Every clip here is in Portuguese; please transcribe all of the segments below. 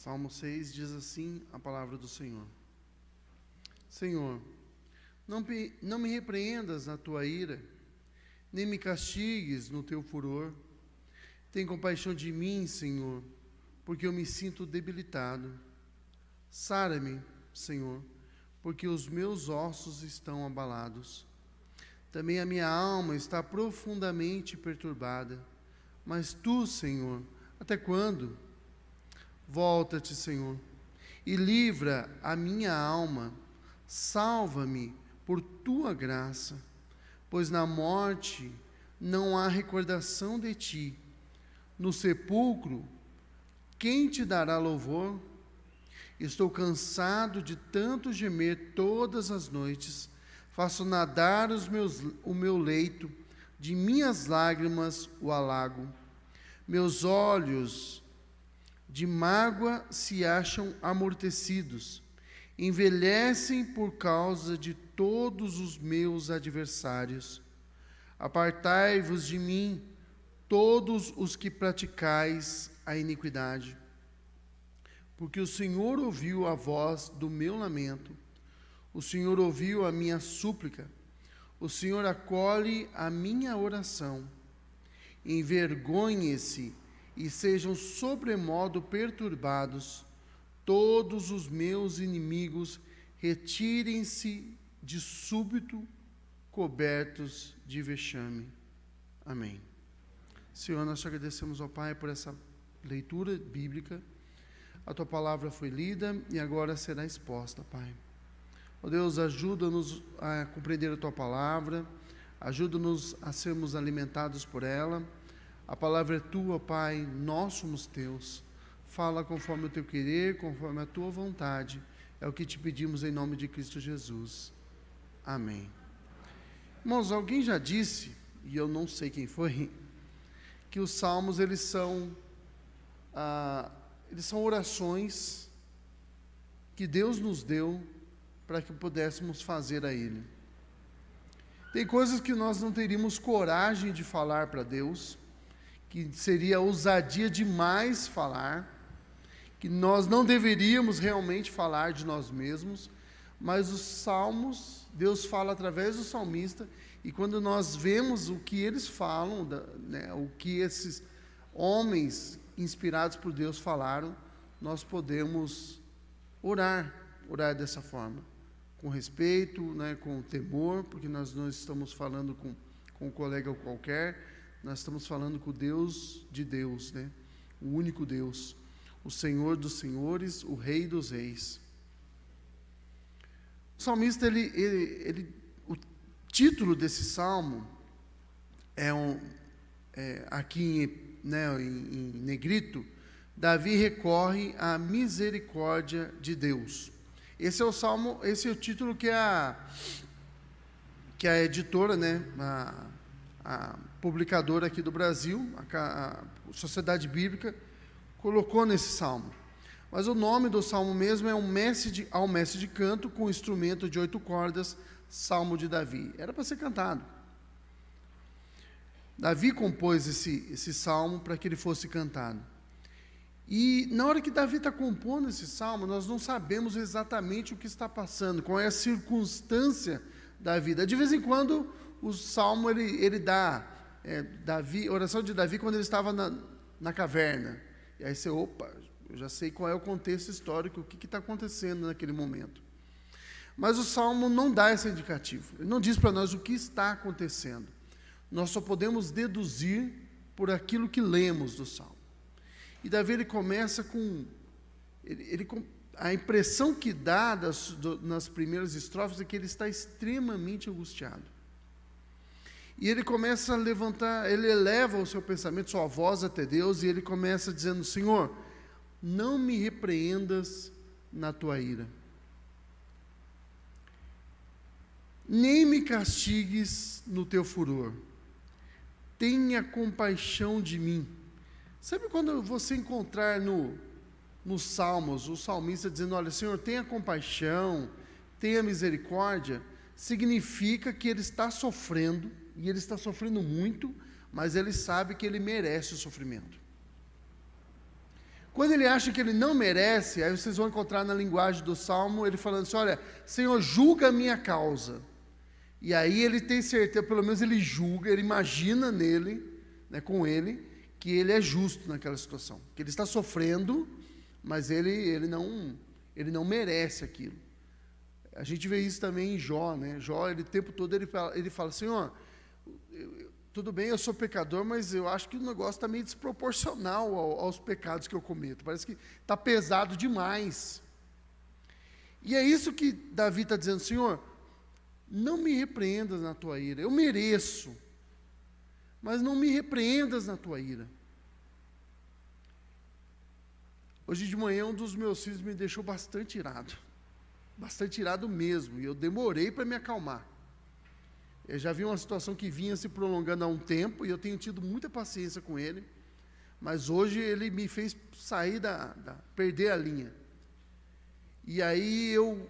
Salmo 6 diz assim a palavra do Senhor. Senhor, não me repreendas na tua ira, nem me castigues no teu furor. Tem compaixão de mim, Senhor, porque eu me sinto debilitado. Sara-me, Senhor, porque os meus ossos estão abalados. Também a minha alma está profundamente perturbada. Mas tu, Senhor, até quando? Volta-te, Senhor, e livra a minha alma. Salva-me por tua graça, pois na morte não há recordação de ti. No sepulcro, quem te dará louvor? Estou cansado de tanto gemer todas as noites. Faço nadar o meu leito, de minhas lágrimas o alago. Meus olhos de mágoa se acham amortecidos, envelhecem por causa de todos os meus adversários. Apartai-vos de mim, todos os que praticais a iniquidade, porque o Senhor ouviu a voz do meu lamento, o Senhor ouviu a minha súplica, o Senhor acolhe a minha oração. Envergonhe-se e sejam sobremodo perturbados todos os meus inimigos, retirem-se de súbito, cobertos de vexame. Amém. Senhor, nós te agradecemos, ó Pai, por essa leitura bíblica. A tua palavra foi lida e agora será exposta, Pai. Ó Deus, ajuda-nos a compreender a tua palavra, ajuda-nos a sermos alimentados por ela. A palavra é tua, Pai, nós somos teus. Fala conforme o teu querer, conforme a tua vontade. É o que te pedimos em nome de Cristo Jesus. Amém. Irmãos, alguém já disse, e eu não sei quem foi, que os salmos eles são orações que Deus nos deu para que pudéssemos fazer a Ele. Tem coisas que nós não teríamos coragem de falar para Deus, que seria ousadia demais falar, que nós não deveríamos realmente falar de nós mesmos, mas os salmos, Deus fala através do salmista, e quando nós vemos o que eles falam, o que esses homens inspirados por Deus falaram, nós podemos orar dessa forma, com respeito, com temor, porque nós não estamos falando com um colega qualquer, nós estamos falando com o Deus de Deus, o único Deus, o Senhor dos senhores, o Rei dos reis. O salmista, o título desse salmo aqui em negrito, Davi recorre à misericórdia de Deus. Esse é o salmo, esse é o título que a editora, a publicadora aqui do Brasil, a Sociedade Bíblica, colocou nesse salmo. Mas o nome do salmo mesmo é ao mestre de canto com instrumento de 8 cordas, Salmo de Davi. Era para ser cantado. Davi compôs esse salmo para que ele fosse cantado. E na hora que Davi está compondo esse salmo, nós não sabemos exatamente o que está passando, qual é a circunstância da vida. De vez em quando, o salmo ele dá oração de Davi quando ele estava na caverna. E aí você, eu já sei qual é o contexto histórico, o que está acontecendo naquele momento. Mas o salmo não dá esse indicativo. Ele não diz para nós o que está acontecendo. Nós só podemos deduzir por aquilo que lemos do salmo. E Davi ele começa com... a impressão que dá nas primeiras estrofes é que ele está extremamente angustiado. E ele começa a levantar, ele eleva o seu pensamento, sua voz até Deus, e ele começa dizendo: Senhor, não me repreendas na tua ira, nem me castigues no teu furor, tenha compaixão de mim. Sabe quando você encontrar nos Salmos, o salmista dizendo: olha, Senhor, tenha compaixão, tenha misericórdia, significa que ele está sofrendo, e ele está sofrendo muito, mas ele sabe que ele merece o sofrimento. Quando ele acha que ele não merece, aí vocês vão encontrar na linguagem do Salmo, ele falando assim, olha, Senhor, julga a minha causa. E aí ele tem certeza, pelo menos ele julga, ele imagina nele, né, com ele, que ele é justo naquela situação. Que ele está sofrendo, mas ele não merece aquilo. A gente vê isso também em Jó, né? Jó, o tempo todo ele fala, Senhor, tudo bem, eu sou pecador, mas eu acho que o negócio está meio desproporcional aos pecados que eu cometo. Parece que está pesado demais. E é isso que Davi está dizendo, Senhor, não me repreendas na tua ira, eu mereço, mas não me repreendas na tua ira. Hoje de manhã um dos meus filhos me deixou bastante irado mesmo, e eu demorei para me acalmar. Eu já vi uma situação que vinha se prolongando há um tempo, e eu tenho tido muita paciência com ele, mas hoje ele me fez sair perder a linha. E aí eu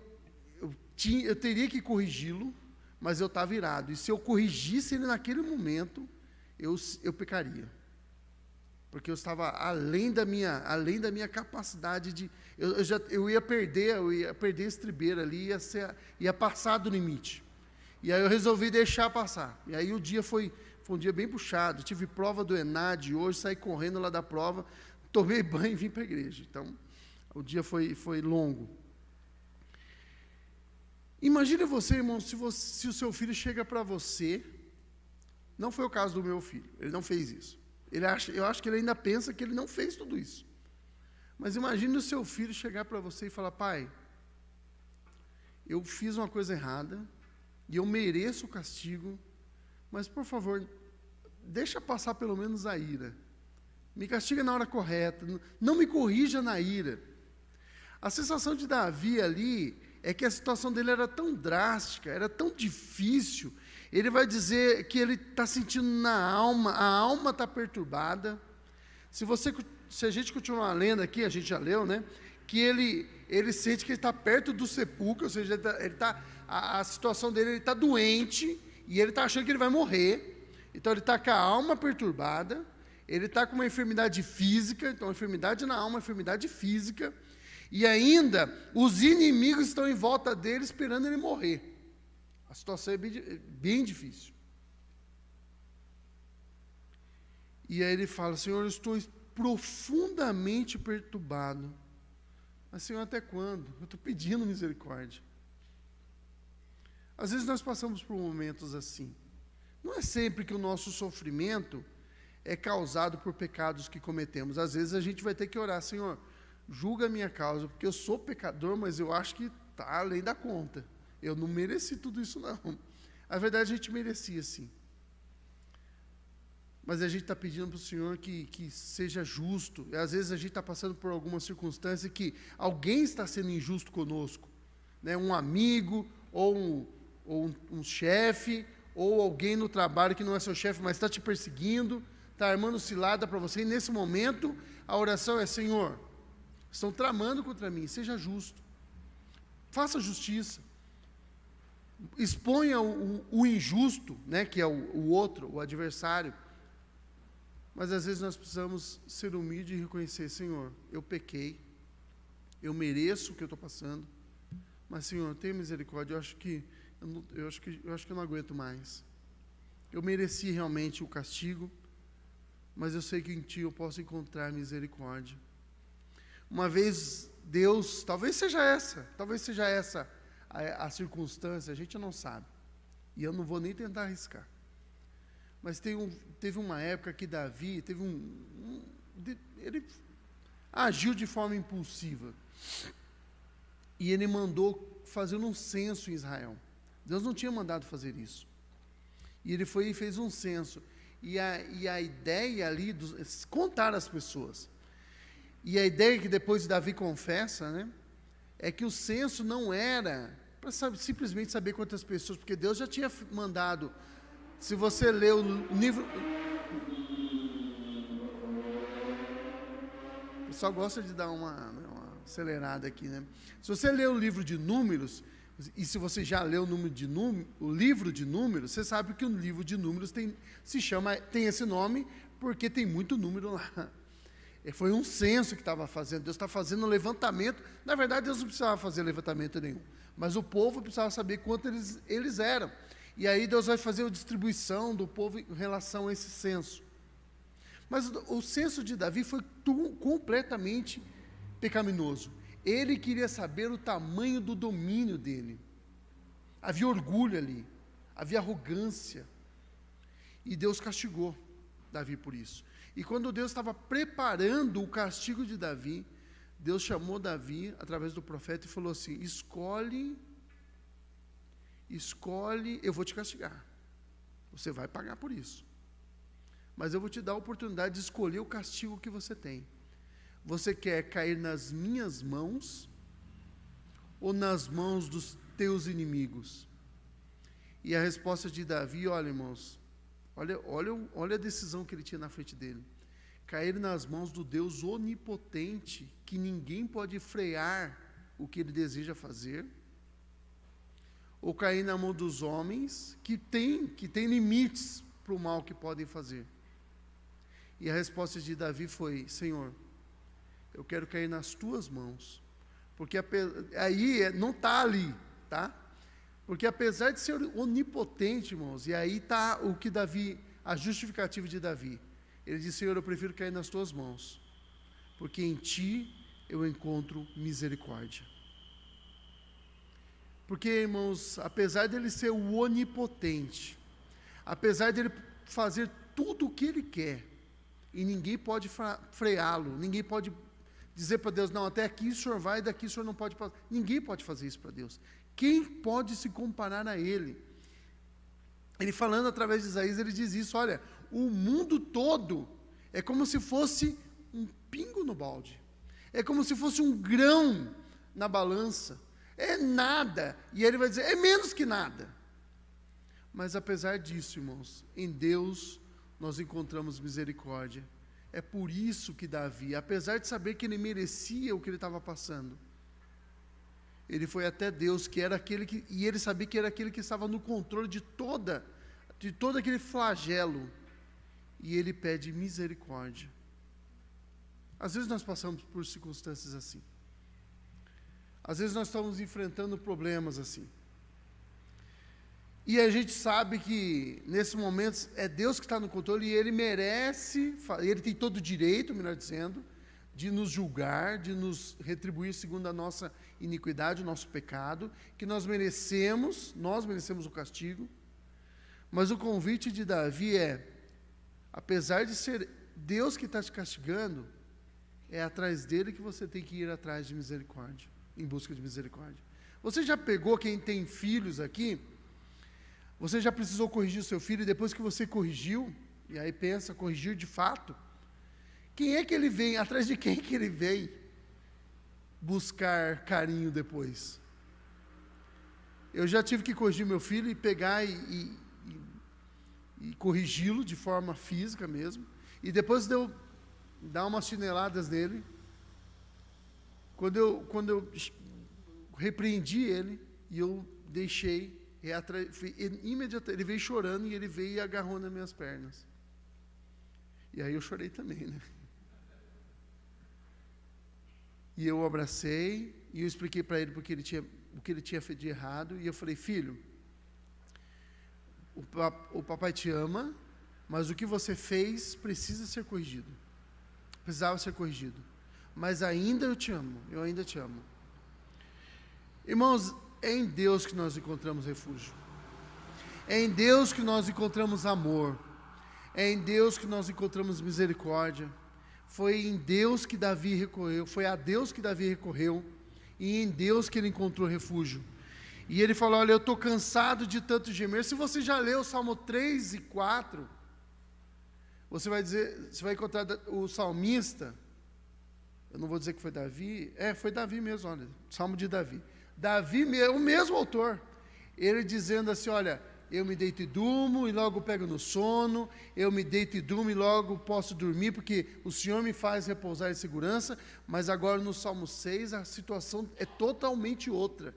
teria que corrigi-lo, mas eu estava irado, e se eu corrigisse ele naquele momento, eu pecaria, porque eu estava além da minha capacidade de, eu ia perder a estribeira ali, ia passar do limite, e aí eu resolvi deixar passar, e aí o dia foi um dia bem puxado, tive prova do ENAD hoje, saí correndo lá da prova, tomei banho e vim para a igreja, então o dia foi longo. Imagine você, irmão, se o seu filho chega para você, não foi o caso do meu filho, ele não fez isso. Eu acho que ele ainda pensa que ele não fez tudo isso. Mas imagine o seu filho chegar para você e falar, pai, eu fiz uma coisa errada, e eu mereço o castigo, mas por favor, deixa passar pelo menos a ira. Me castiga na hora correta, não me corrija na ira. A sensação de Davi ali é que a situação dele era tão drástica, era tão difícil. Ele vai dizer que ele está sentindo na alma, a alma está perturbada. Se a gente continuar lendo aqui, a gente já leu, né? Que ele sente que ele está perto do sepulcro, ou seja, a situação dele, ele está doente, e ele está achando que ele vai morrer. Então ele está com a alma perturbada, ele está com uma enfermidade física, então enfermidade na alma, enfermidade física, e ainda os inimigos estão em volta dele esperando ele morrer. A situação é bem difícil. E aí ele fala, Senhor, eu estou profundamente perturbado. Mas, Senhor, até quando? Eu estou pedindo misericórdia. Às vezes nós passamos por momentos assim. Não é sempre que o nosso sofrimento é causado por pecados que cometemos. Às vezes a gente vai ter que orar, Senhor, julga a minha causa, porque eu sou pecador, mas eu acho que está além da conta. Eu não mereci tudo isso, não. A verdade, a gente merecia, sim. Mas a gente está pedindo para o Senhor que seja justo. E às vezes a gente está passando por alguma circunstância que alguém está sendo injusto conosco, né? Um amigo, ou um chefe, ou alguém no trabalho que não é seu chefe, mas está te perseguindo, está armando cilada para você. E nesse momento, a oração é, Senhor, estão tramando contra mim, seja justo. Faça justiça. Exponha o injusto, né, que é o outro, o adversário. Mas às vezes nós precisamos ser humildes e reconhecer, Senhor, eu pequei, eu mereço o que eu estou passando, mas Senhor, tenha misericórdia, eu acho que eu não aguento mais. Eu mereci realmente o castigo, mas eu sei que em Ti eu posso encontrar misericórdia. Uma vez Deus, talvez seja essa a circunstância, a gente não sabe, e eu não vou nem tentar arriscar. Mas teve uma época que Davi, ele agiu de forma impulsiva, e ele mandou fazer um censo em Israel. Deus não tinha mandado fazer isso, e ele foi e fez um censo, e a ideia ali, contar as pessoas, e a ideia que depois Davi confessa, né, é que o censo não era para simplesmente saber quantas pessoas, porque Deus já tinha mandado. Se você lê o livro... O pessoal gosta de dar uma acelerada aqui, né? Se você lê o livro de Números, e se você já leu o livro de Números, você sabe que o livro de Números tem esse nome porque tem muito número lá. Foi um censo que estava fazendo. Deus está fazendo um levantamento. Na verdade, Deus não precisava fazer levantamento nenhum. Mas o povo precisava saber quanto eles eram. E aí Deus vai fazer a distribuição do povo em relação a esse censo. Mas o censo de Davi foi completamente pecaminoso. Ele queria saber o tamanho do domínio dele. Havia orgulho ali, havia arrogância. E Deus castigou Davi por isso. E quando Deus estava preparando o castigo de Davi, Deus chamou Davi, através do profeta, e falou assim: escolhe, eu vou te castigar. Você vai pagar por isso. Mas eu vou te dar a oportunidade de escolher o castigo que você tem. Você quer cair nas minhas mãos ou nas mãos dos teus inimigos? E a resposta de Davi, olha, irmãos, olha a decisão que ele tinha na frente dele. Cair nas mãos do Deus onipotente, que ninguém pode frear o que ele deseja fazer, ou cair na mão dos homens que tem limites para o mal que podem fazer. E a resposta de Davi foi: Senhor, eu quero cair nas tuas mãos, porque aí não está ali, tá? Porque apesar de ser onipotente, irmãos, e aí está o que Davi, a justificativa de Davi, ele disse: Senhor, eu prefiro cair nas tuas mãos, porque em ti eu encontro misericórdia. Porque, irmãos, apesar dele ser o onipotente, apesar dele fazer tudo o que ele quer, e ninguém pode freá-lo, ninguém pode dizer para Deus: não, até aqui o senhor vai, daqui o senhor não pode passar. Ninguém pode fazer isso para Deus. Quem pode se comparar a ele? Ele falando através de Isaías, ele diz isso: olha, o mundo todo é como se fosse um pingo no balde, é como se fosse um grão na balança, é nada, e ele vai dizer: é menos que nada. Mas apesar disso, irmãos, em Deus nós encontramos misericórdia. É por isso que Davi, apesar de saber que ele merecia o que ele estava passando, ele foi até Deus, que era aquele que, e ele sabia que era aquele que estava no controle de todo aquele flagelo, e ele pede misericórdia. Às vezes nós passamos por circunstâncias assim, às vezes nós estamos enfrentando problemas assim, e a gente sabe que nesses momentos é Deus que está no controle, e Ele merece, Ele tem todo o direito, melhor dizendo, de nos julgar, de nos retribuir segundo a nossa iniquidade, o nosso pecado, que nós merecemos o castigo. Mas o convite de Davi é: apesar de ser Deus que está te castigando, é atrás dele que você tem que ir atrás de misericórdia, em busca de misericórdia. Você já pegou, quem tem filhos aqui, você já precisou corrigir o seu filho, e depois que você corrigiu, e aí pensa, corrigir de fato, quem é que ele vem, atrás de quem que ele vem buscar carinho depois? Eu já tive que corrigir meu filho e pegar e corrigi-lo de forma física mesmo, e depois de eu dar umas chineladas nele, quando eu repreendi ele, e eu deixei, imediatamente, ele veio chorando, e ele veio e agarrou nas minhas pernas. E aí eu chorei também, né? E eu o abracei, e eu expliquei para ele o que ele tinha feito de errado, e eu falei: filho, o papai te ama, mas o que você fez precisa ser corrigido. Precisava ser corrigido. Mas ainda eu ainda te amo. Irmãos, é em Deus que nós encontramos refúgio. É em Deus que nós encontramos amor. É em Deus que nós encontramos misericórdia. Foi em Deus que Davi recorreu, foi a Deus que Davi recorreu, e em Deus que ele encontrou refúgio. E ele falou: olha, eu estou cansado de tanto gemer. Se você já leu o Salmo 3 e 4, você vai encontrar o salmista, eu não vou dizer que foi Davi, foi Davi mesmo, olha, Salmo de Davi. Davi, o mesmo autor, ele dizendo assim: olha, eu me deito e durmo, e logo pego no sono, eu me deito e durmo, e logo posso dormir, porque o Senhor me faz repousar em segurança. Mas agora no Salmo 6, a situação é totalmente outra,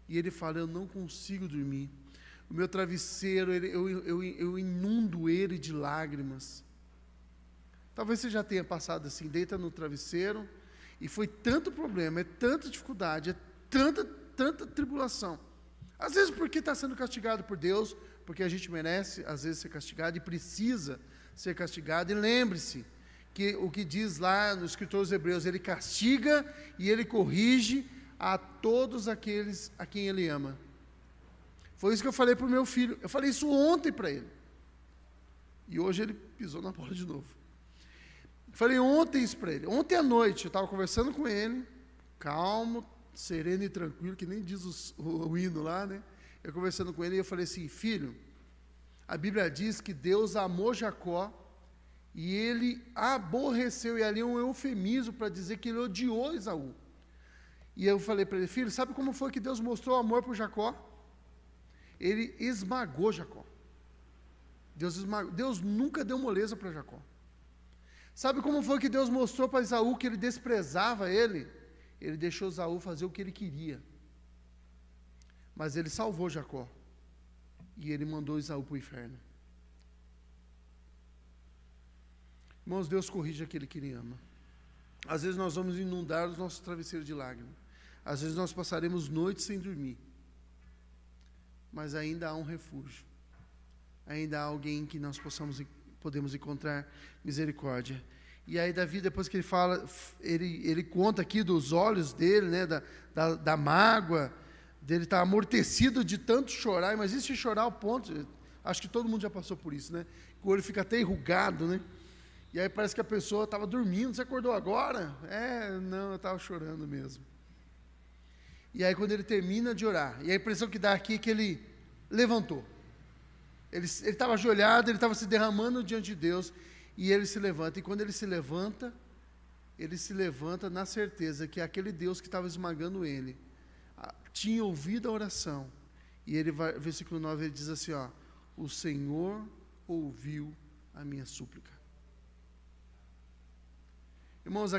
e ele fala: eu não consigo dormir, o meu travesseiro, eu inundo ele de lágrimas. Talvez você já tenha passado assim, deita no travesseiro, e foi tanto problema, é tanta dificuldade, é tanta tribulação. Às vezes porque está sendo castigado por Deus, porque a gente merece, às vezes, ser castigado e precisa ser castigado. E lembre-se que o que diz lá no escritor dos Hebreus, ele castiga e ele corrige a todos aqueles a quem ele ama. Foi isso que eu falei para o meu filho. Eu falei isso ontem para ele. E hoje ele pisou na bola de novo. Falei ontem isso para ele. Ontem à noite eu estava conversando com ele, calmo, sereno e tranquilo, que nem diz o hino lá, né? Eu conversando com ele, e eu falei assim: filho, a Bíblia diz que Deus amou Jacó e ele aborreceu, e ali é um eufemismo para dizer que ele odiou Esaú. E eu falei para ele: filho, sabe como foi que Deus mostrou amor por Jacó? Ele esmagou Jacó. Deus nunca deu moleza para Jacó. Sabe como foi que Deus mostrou para Esaú que ele desprezava ele? Ele deixou Esaú fazer o que ele queria. Mas ele salvou Jacó. E ele mandou Esaú para o inferno. Irmãos, Deus corrige aquele que ele ama. Às vezes nós vamos inundar os nossos travesseiros de lágrimas. Às vezes nós passaremos noites sem dormir. Mas ainda há um refúgio. Ainda há alguém que nós podemos encontrar misericórdia. E aí Davi, depois que ele fala, ele conta aqui dos olhos dele, né, da mágoa, dele estar amortecido de tanto chorar. Mas isso de chorar ao ponto, acho que todo mundo já passou por isso, né? O olho fica até enrugado, né? E aí parece que a pessoa estava dormindo. Você acordou agora? Não, eu estava chorando mesmo. E aí quando ele termina de orar, e a impressão que dá aqui é que ele levantou. Ele estava ajoelhado, ele estava se derramando diante de Deus, e ele se levanta. E quando ele se levanta na certeza que aquele Deus que estava esmagando ele tinha ouvido a oração. E ele vai, versículo 9, ele diz assim, ó: o Senhor ouviu a minha súplica. Irmãos,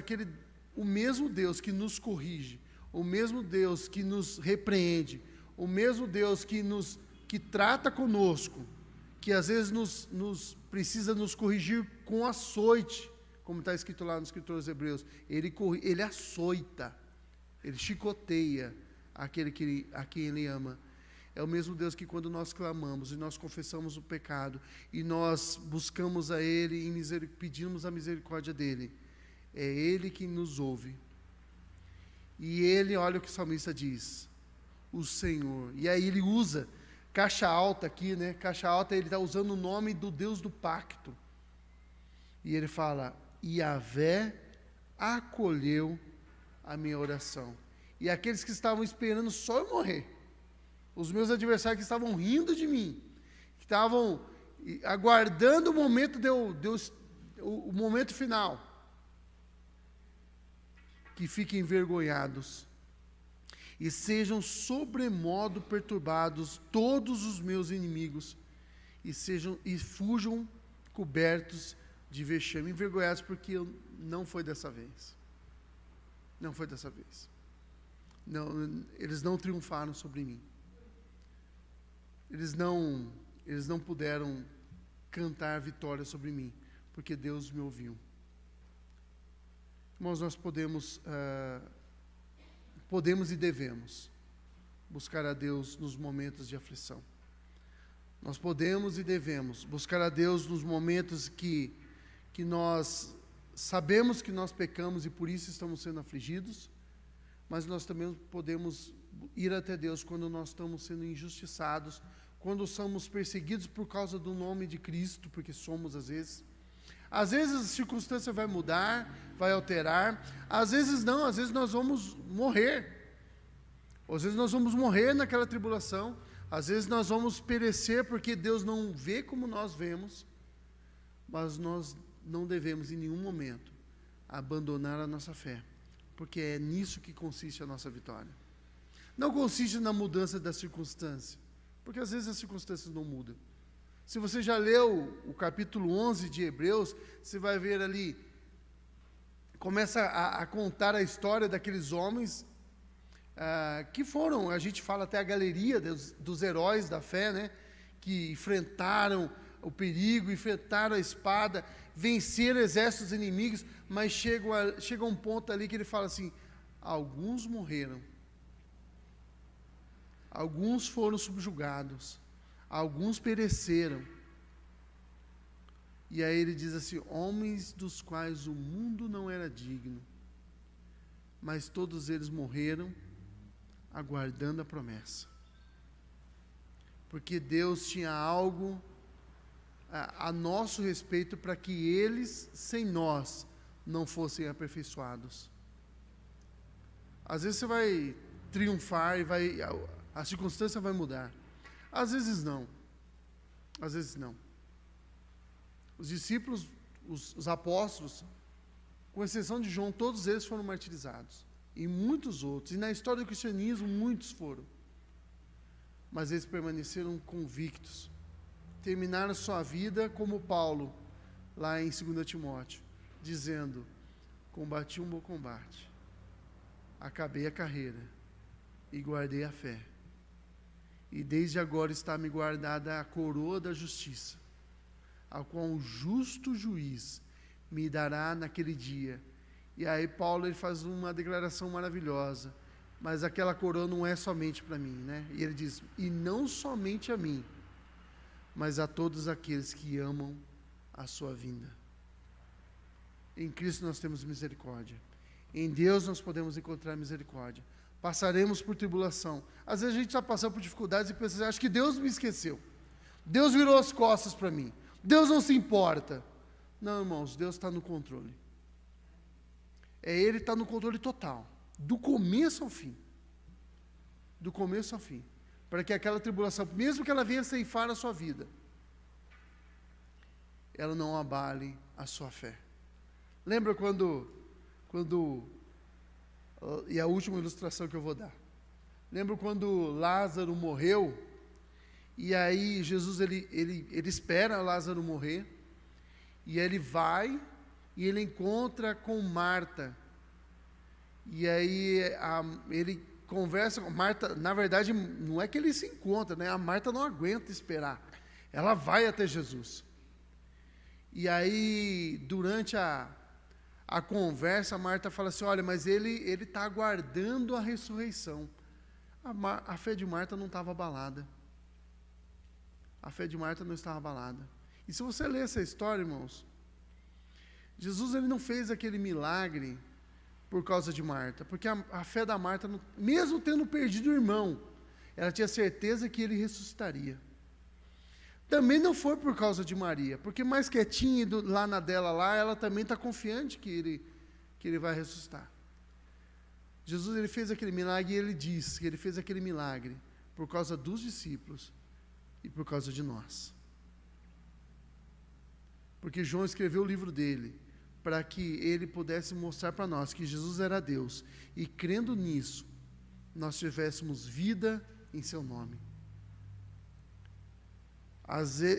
o mesmo Deus que nos corrige, o mesmo Deus que nos repreende, o mesmo Deus que trata conosco, que às vezes precisa nos corrigir com açoite, como está escrito lá nos escritores hebreus, ele açoita, ele chicoteia a quem ele ama. É o mesmo Deus que quando nós clamamos e nós confessamos o pecado e nós buscamos a Ele e pedimos a misericórdia dEle, é Ele que nos ouve. E Ele, olha o que o salmista diz: o Senhor. E aí ele usa caixa alta aqui, né? Caixa alta, ele está usando o nome do Deus do pacto. E ele fala: Yahvé acolheu a minha oração. E aqueles que estavam esperando só eu morrer, os meus adversários que estavam rindo de mim, que estavam aguardando o momento o momento final, que fiquem envergonhados e sejam sobremodo perturbados todos os meus inimigos, e fujam cobertos de vexame, envergonhados, porque não foi dessa vez. Não foi dessa vez. Não, eles não triunfaram sobre mim. Eles não puderam cantar vitória sobre mim, porque Deus me ouviu. Irmãos, nós podemos e devemos buscar a Deus nos momentos de aflição. Nós podemos e devemos buscar a Deus nos momentos que nós sabemos que nós pecamos e por isso estamos sendo afligidos, mas nós também podemos ir até Deus quando nós estamos sendo injustiçados, quando somos perseguidos por causa do nome de Cristo, porque somos às vezes. Às vezes a circunstância vai mudar, vai alterar, às vezes não, às vezes nós vamos morrer. Às vezes nós vamos morrer naquela tribulação, às vezes nós vamos perecer porque Deus não vê como nós vemos, mas nós não devemos em nenhum momento abandonar a nossa fé, porque é nisso que consiste a nossa vitória. Não consiste na mudança da circunstância, porque às vezes as circunstâncias não mudam. Se você já leu o capítulo 11 de Hebreus, você vai ver ali, começa a contar a história daqueles homens que foram, a gente fala até a galeria dos heróis da fé, né? Que enfrentaram o perigo, enfrentaram a espada, vencer exércitos inimigos, mas chega um ponto ali que ele fala assim: alguns morreram, alguns foram subjugados, alguns pereceram. E aí ele diz assim: homens dos quais o mundo não era digno, mas todos eles morreram aguardando a promessa. Porque Deus tinha algo a nosso respeito para que eles, sem nós, não fossem aperfeiçoados. Às vezes você vai triunfar e a circunstância vai mudar. Às vezes não. Às vezes não. Os discípulos, os apóstolos, com exceção de João, todos eles foram martirizados. E muitos outros. E na história do cristianismo, muitos foram. Mas eles permaneceram convictos. Terminaram sua vida como Paulo, lá em 2 Timóteo, dizendo: combati um bom combate, acabei a carreira e guardei a fé. E desde agora está me guardada a coroa da justiça, a qual o justo juiz me dará naquele dia. E aí Paulo ele faz uma declaração maravilhosa: mas aquela coroa não é somente para mim, né? E ele diz: e não somente a mim, mas a todos aqueles que amam a sua vinda. Em Cristo nós temos misericórdia. Em Deus nós podemos encontrar misericórdia. Passaremos por tribulação. Às vezes a gente está passando por dificuldades e pensa: acho que Deus me esqueceu. Deus virou as costas para mim. Deus não se importa. Não, irmãos, Deus está no controle. Ele está no controle total, do começo ao fim. Do começo ao fim. Para que aquela tribulação, mesmo que ela venha ceifar a sua vida, ela não abale a sua fé. Lembra quando e a última ilustração que eu vou dar. Lembra quando Lázaro morreu, e aí Jesus ele espera Lázaro morrer, e ele vai, e ele encontra com Marta, e aí ele conversa com Marta. Na verdade, não é que ele se encontra, né? A Marta não aguenta esperar, ela vai até Jesus. E aí, durante a conversa, a Marta fala assim: olha, mas ele está aguardando a ressurreição. A fé de Marta não estava abalada. A fé de Marta não estava abalada. E se você ler essa história, irmãos, Jesus ele não fez aquele milagre por causa de Marta, porque a fé da Marta, mesmo tendo perdido o irmão, ela tinha certeza que ele ressuscitaria. Também não foi por causa de Maria, porque mais quietinha lá na dela lá, ela também está confiante que ele vai ressuscitar. Jesus ele fez aquele milagre, e ele diz que ele fez aquele milagre por causa dos discípulos e por causa de nós. Porque João escreveu o livro dele para que ele pudesse mostrar para nós que Jesus era Deus, e crendo nisso, nós tivéssemos vida em seu nome.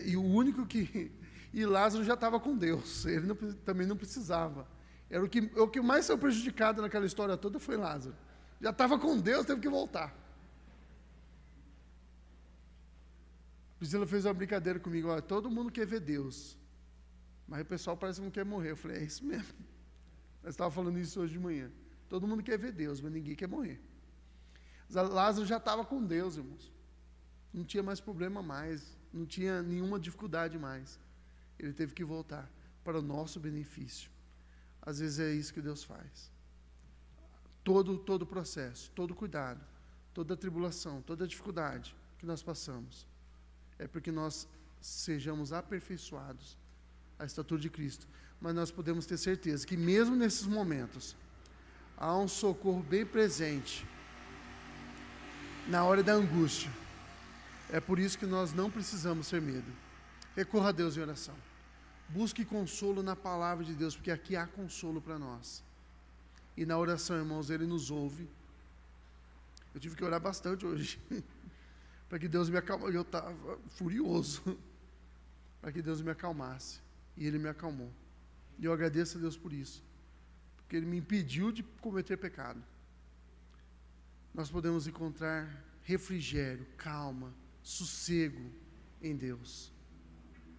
E o único que... E Lázaro já estava com Deus, ele também não precisava. O que mais saiu prejudicado naquela história toda foi Lázaro. Já estava com Deus, teve que voltar. Priscila fez uma brincadeira comigo: olha, todo mundo quer ver Deus, mas o pessoal parece que não quer morrer. Eu falei: é isso mesmo. Nós estávamos falando isso hoje de manhã. Todo mundo quer ver Deus, mas ninguém quer morrer. Lázaro já estava com Deus, irmãos. Não tinha mais problema mais. Não tinha nenhuma dificuldade mais. Ele teve que voltar para o nosso benefício. Às vezes é isso que Deus faz. Todo o processo, todo cuidado, toda a tribulação, toda a dificuldade que nós passamos, é porque nós sejamos aperfeiçoados à estatura de Cristo. Mas nós podemos ter certeza que mesmo nesses momentos, há um socorro bem presente na hora da angústia. É por isso que nós não precisamos ter medo. Recorra a Deus em oração. Busque consolo na palavra de Deus, porque aqui há consolo para nós. E na oração, irmãos, Ele nos ouve. Eu tive que orar bastante hoje, para que Deus me acalmasse. Eu estava furioso, para que Deus me acalmasse. E Ele me acalmou. E eu agradeço a Deus por isso, porque Ele me impediu de cometer pecado. Nós podemos encontrar refrigério, calma, sossego em Deus,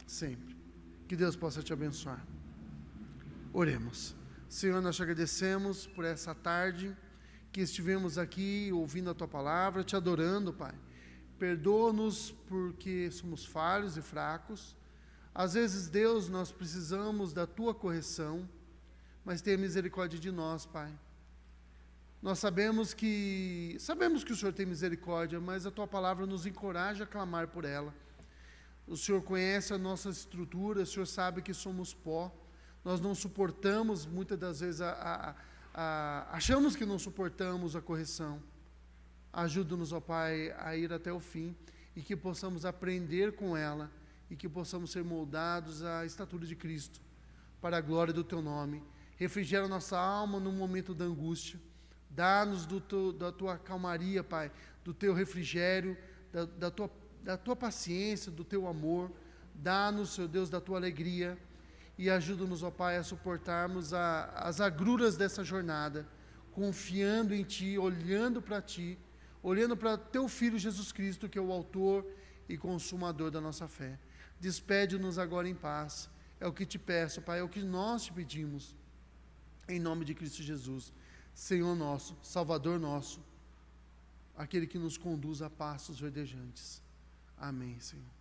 sempre. Que Deus possa te abençoar. Oremos. Senhor, nós te agradecemos por essa tarde que estivemos aqui ouvindo a Tua palavra, te adorando, Pai. Perdoa-nos porque somos falhos e fracos. Às vezes, Deus, nós precisamos da Tua correção, mas tenha misericórdia de nós, Pai. Nós sabemos que o Senhor tem misericórdia, mas a Tua palavra nos encoraja a clamar por ela. O Senhor conhece a nossa estrutura, o Senhor sabe que somos pó. Nós não suportamos, muitas das vezes, achamos que não suportamos a correção. Ajuda-nos, ó Pai, a ir até o fim e que possamos aprender com ela e que possamos ser moldados à estatura de Cristo, para a glória do Teu nome. Refrigera nossa alma no momento da angústia. Dá-nos da Tua calmaria, Pai, do Teu refrigério, da Tua paciência, do Teu amor. Dá-nos, Senhor Deus, da Tua alegria. E ajuda-nos, ó Pai, a suportarmos as agruras dessa jornada, confiando em Ti, olhando para Ti, olhando para Teu Filho Jesus Cristo, que é o autor e consumador da nossa fé. Despede-nos agora em paz. É o que Te peço, Pai, é o que nós Te pedimos. Em nome de Cristo Jesus, Senhor nosso, Salvador nosso, aquele que nos conduz a passos verdejantes. Amém, Senhor.